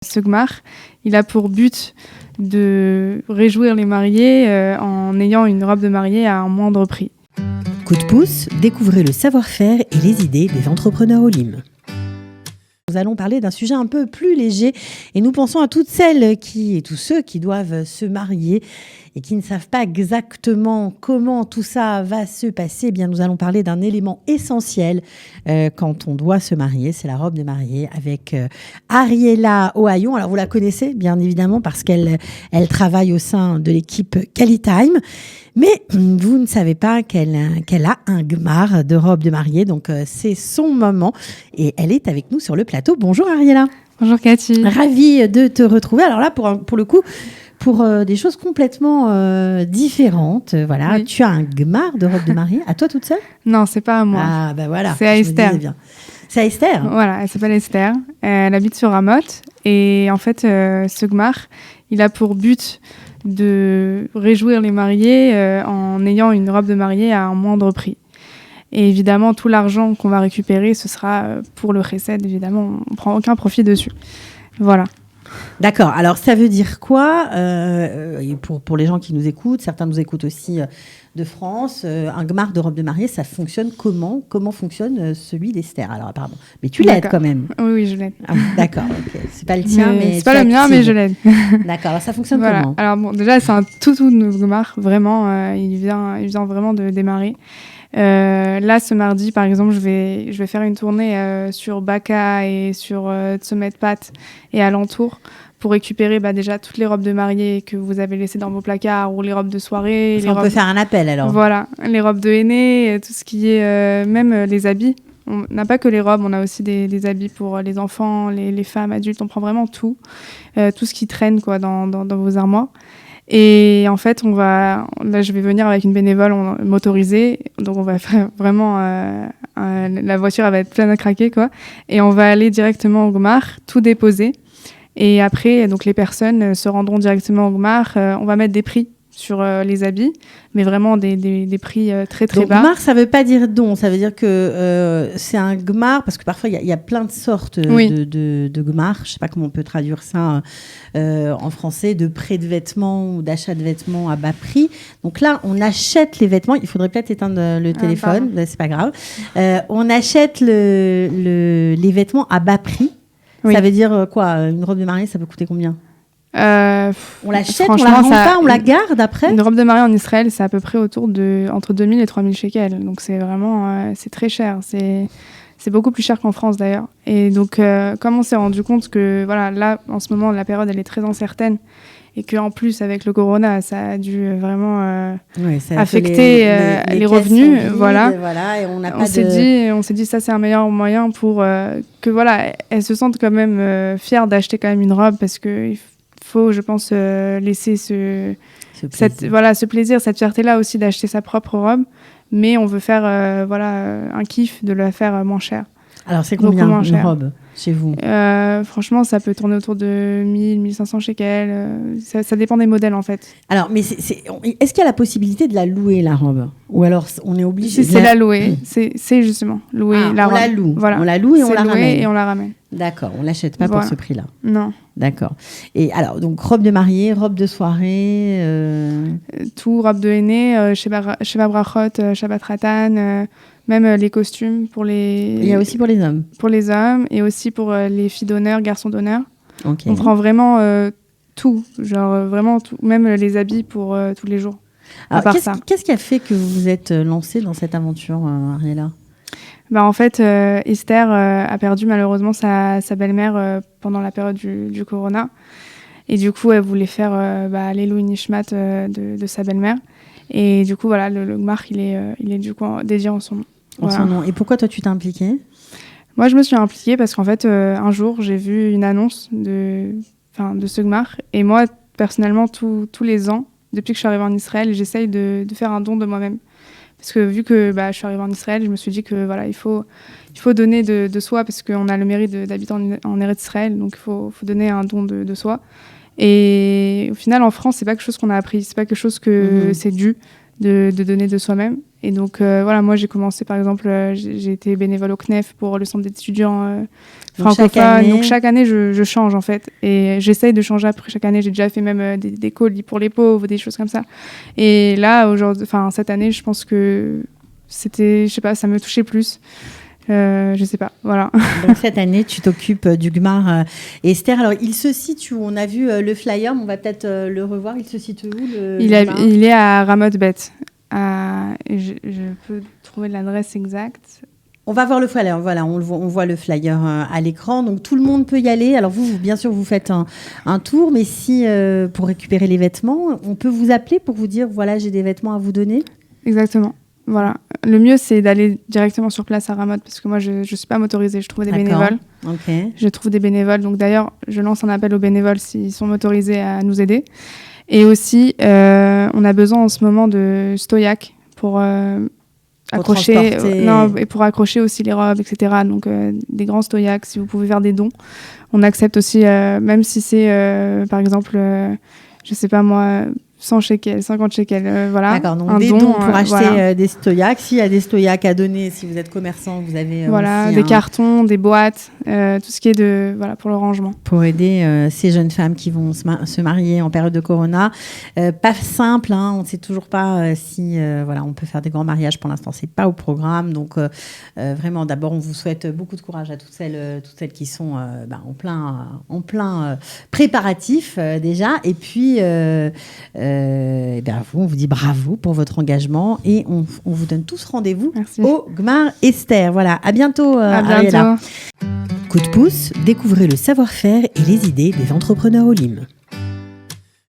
Ce gmar, il a pour but de réjouir les mariés en ayant une robe de mariée à un moindre prix. Coup de pouce, découvrez le savoir-faire et les idées des entrepreneurs Olim. Nous allons parler d'un sujet un peu plus léger et nous pensons à toutes celles et tous ceux qui doivent se marier et qui ne savent pas exactement comment tout ça va se passer. Eh bien, nous allons parler d'un élément essentiel quand on doit se marier, c'est la robe de mariée avec Ariela Ohayon. Alors, vous la connaissez bien évidemment parce qu'elle travaille au sein de l'équipe Qualitime. Mais vous ne savez pas qu'elle a un gmar de robe de mariée, donc c'est son moment et elle est avec nous sur le plateau. Bonjour Ariela. Bonjour Cathy. Ravie de te retrouver. Alors là, pour le coup, pour des choses complètement différentes, voilà, oui. Tu as un gmar de robe de mariée, à toi toute seule ? Non, c'est pas à moi. Ah ben voilà. C'est à Esther. C'est à Esther ? Voilà, elle s'appelle Esther. Elle habite sur Ramotte et en fait, ce gmar, il a pour but de réjouir les mariés en ayant une robe de mariée à un moindre prix. Et évidemment, tout l'argent qu'on va récupérer, ce sera pour le chesed, évidemment. On ne prend aucun profit dessus. Voilà. D'accord. Alors, ça veut dire quoi pour les gens qui nous écoutent, certains nous écoutent aussi de France, un gmar de robe de mariée, ça fonctionne comment ? Comment fonctionne celui d'Esther ? Alors, pardon. Mais tu l'aides quand même. Oui, je l'aide. Ah, d'accord. Okay. C'est pas le tien, mais c'est pas le mien, mais je l'aide. D'accord. Alors, ça fonctionne comment ? Alors, bon, déjà, c'est un tout nouveau gmar. Vraiment, il vient vraiment de démarrer. Là, ce mardi, par exemple, je vais faire une tournée sur Baka et sur Tsomet-Pat et alentour pour récupérer déjà toutes les robes de mariée que vous avez laissées dans vos placards ou les robes de soirée. On peut faire un appel alors. Voilà, les robes de henné, tout ce qui est même les habits. On n'a pas que les robes, on a aussi des habits pour les enfants, les femmes, adultes. On prend vraiment tout ce qui traîne quoi, dans vos armoires. Et en fait, là, je vais venir avec une bénévole motorisée, donc on va faire vraiment, la voiture elle va être pleine à craquer, quoi. Et on va aller directement au gmar, tout déposer. Et après, donc les personnes se rendront directement au gmar. On va mettre des prix sur les habits, mais vraiment des prix très très bas. Donc gmar, ça veut pas dire don, ça veut dire que c'est un gmar, parce que parfois il y a plein de sortes de gmar, je sais pas comment on peut traduire ça en français, de prêt de vêtements ou d'achat de vêtements à bas prix. Donc là, on achète les vêtements, il faudrait peut-être éteindre le téléphone, c'est pas grave. On achète les vêtements à bas prix. Oui. Ça veut dire quoi ? Une robe de mariée, ça peut coûter combien ? On l'achète, on la rend pas, on la garde après ? Une robe de mariée en Israël, c'est à peu près entre 2000 et 3000 shekels. Donc c'est vraiment c'est très cher. C'est beaucoup plus cher qu'en France d'ailleurs. Et donc, comme on s'est rendu compte que voilà, là, en ce moment, la période elle est très incertaine et qu'en plus, avec le corona, ça a dû vraiment affecter les revenus. Voilà. Et on s'est dit, ça, c'est un meilleur moyen pour que voilà, elles se sentent quand même fières d'acheter quand même une robe parce qu'il faut, je pense, laisser ce plaisir, cette fierté-là aussi d'acheter sa propre robe. Mais on veut faire un kiff de la faire moins cher. Alors, c'est combien une robe chez vous ? Franchement, ça peut tourner autour de 1000, 1500 shekels. Ça dépend des modèles, en fait. Alors, mais est-ce qu'il y a la possibilité de la louer, la robe ? Ou alors, on est obligé de la louer. C'est justement louer la robe. On la loue. Voilà. On la loue et on la ramène. Et on la ramène. D'accord. On ne l'achète pas pour ce prix-là. Non. D'accord. Et alors, donc, robe de mariée, robe de soirée tout, robe de henné, Sheva Brachot, Shabbat Ratan, même les costumes pour les... Il y a aussi pour les hommes. Pour les hommes et aussi pour les filles d'honneur, garçons d'honneur. Okay. On prend vraiment tout, vraiment tout, même les habits pour tous les jours. Alors, qu'est-ce qui a fait que vous vous êtes lancée dans cette aventure, Ariela ? En fait, Esther a perdu malheureusement sa belle-mère pendant la période du corona. Et du coup, elle voulait faire l'Elou Nishmat de sa belle-mère. Et du coup, voilà, le gmar, il est du coup dédié en son nom. En son nom. Et pourquoi toi, tu t'es impliquée ? Moi, je me suis impliquée parce qu'en fait, un jour, j'ai vu une annonce de ce gmar. Et moi, personnellement, tous les ans, depuis que je suis arrivée en Israël, j'essaye de faire un don de moi-même. Parce que vu que je suis arrivée en Israël, je me suis dit que voilà, il faut donner de soi parce qu'on a le mérite d'habiter en Eretz Israël, donc il faut donner un don de soi. Et au final, en France, c'est pas quelque chose qu'on a appris, c'est pas quelque chose que c'est dû de donner de soi-même. Et donc, voilà, moi, j'ai commencé, par exemple, j'ai été bénévole au CNEF pour le centre d'étudiants francophones. Donc, chaque année, je change, en fait. Et j'essaye de changer après chaque année. J'ai déjà fait même des colis pour les pauvres, des choses comme ça. Et là, aujourd'hui, cette année, je pense que c'était, je sais pas, ça me touchait plus. Je sais pas, voilà. Donc cette année, tu t'occupes du GMAR Esther. Alors, il se situe où? On a vu le flyer, mais on va peut-être le revoir. Il se situe où il est à Ramotte-Bête. Je peux trouver l'adresse exacte. On va voir le flyer. Voilà, on voit le flyer à l'écran. Donc tout le monde peut y aller. Alors vous bien sûr, vous faites un tour, mais si pour récupérer les vêtements, on peut vous appeler pour vous dire voilà, j'ai des vêtements à vous donner. Exactement. Voilà. Le mieux, c'est d'aller directement sur place à Ramotte parce que moi, je ne suis pas motorisée. Je trouve des bénévoles. Okay. Je trouve des bénévoles. Donc d'ailleurs, je lance un appel aux bénévoles s'ils sont motorisés à nous aider. Et aussi, on a besoin en ce moment de stoyaks pour accrocher, et pour accrocher aussi les robes, etc. Donc des grands stoyaks, si vous pouvez faire des dons. On accepte aussi, même si c'est, par exemple, je sais pas moi, 100 shekels, 50 shekels, voilà. D'accord, donc des dons pour acheter des stoyaks. S'il y a des stoyaks à donner, si vous êtes commerçant, vous avez aussi des cartons, des boîtes, tout ce qui est pour le rangement. Pour aider ces jeunes femmes qui vont se marier en période de Corona. Pas simple, hein, on ne sait toujours pas si on peut faire des grands mariages. Pour l'instant, c'est pas au programme. Donc vraiment, d'abord, on vous souhaite beaucoup de courage à toutes celles qui sont en plein préparatif déjà. Et puis on vous dit bravo pour votre engagement et on vous donne tous rendez-vous au GMAR Esther. Voilà, à bientôt. À bientôt. Ariella. Coup de pouce, découvrez le savoir-faire et les idées des entrepreneurs Olim.